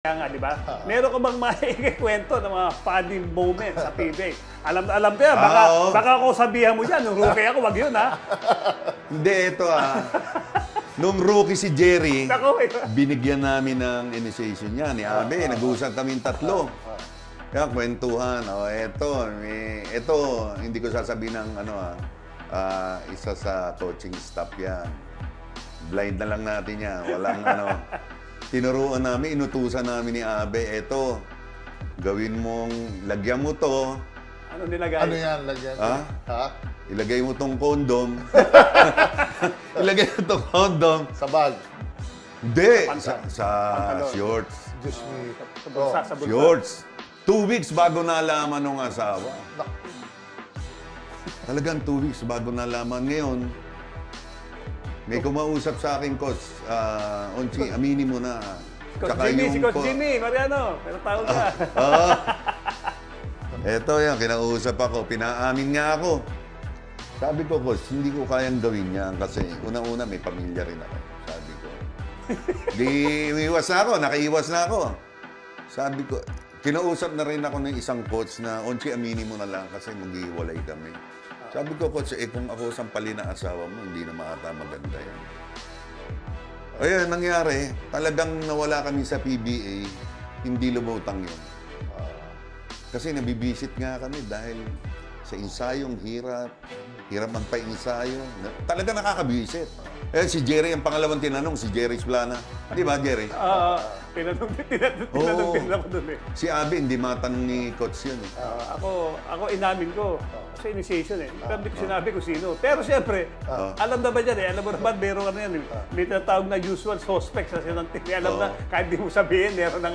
Kaya nga, di ba? Meron ka bang maikikwento ng mga funny moments sa PBA? Alam ko yan. Baka ako sabihan mo dyan. Nung rookie ako, wag yun, ha? Hindi, ito Nung rookie si Jerry, Naku, binigyan namin ng initiation niya ni Abe. Nag-uusap kaming tatlo. Kaya kwentuhan. Ito, hindi ko sasabihin ng isa sa coaching staff yan. Blind na lang natin yan. Walang tinuruan namin, inutusan namin ni Abe, eto, gawin mong, lagyan mo to. Ano nilagay? Ano yan, lagyan? Ha? Ilagay mo tong condom. Ilagay mo tong condom. Sa bag? Hindi, sa shorts. Diyos me. Sa bulsa. Shorts. 2 weeks bago nalaman ng asawa. Talagang 2 weeks bago nalaman. Ngayon, may kumausap sa akin, Coach. Onchi, aminin mo na. Coach Jimmy, si Coach Jimmy, Mariano. Pero tawag ka. Eto yan, kinausap ako. Pinaamin nga ako. Sabi ko, Coach, hindi ko kayang gawin yan kasi unang-una may pamilya rin ako. Sabi ko. Di umiwas na ako, nakaiwas na ako. Sabi ko, kinausap na rin ako ng isang coach na, Onchi, aminin mo na lang kasi maghiwalay kami. Sabi ko, Coach, kung ako sampalin na asawa mo, hindi na maata maganda yan. Ayun, nangyari, talagang nawala kami sa PBA, hindi lumutang yun. Kasi nabibisit nga kami dahil sa ensayong hirap magpa-ensayo. Talaga nakakabisit. Si Jerry, ang pangalawang tinanong, si Jerry Splana. Di ba, Jerry? Tinanong din ako doon eh. Si Abby, hindi matanong ni Coach yun eh. Ako inamin ko sa initiation eh. Pero hindi ko sinabi kung sino. Pero siyempre, alam na ba dyan eh? Alam mo naman, meron ka na yan eh. May tinatawag na usual suspects sa sinantin. Alam na, kahit di mo sabihin, meron ng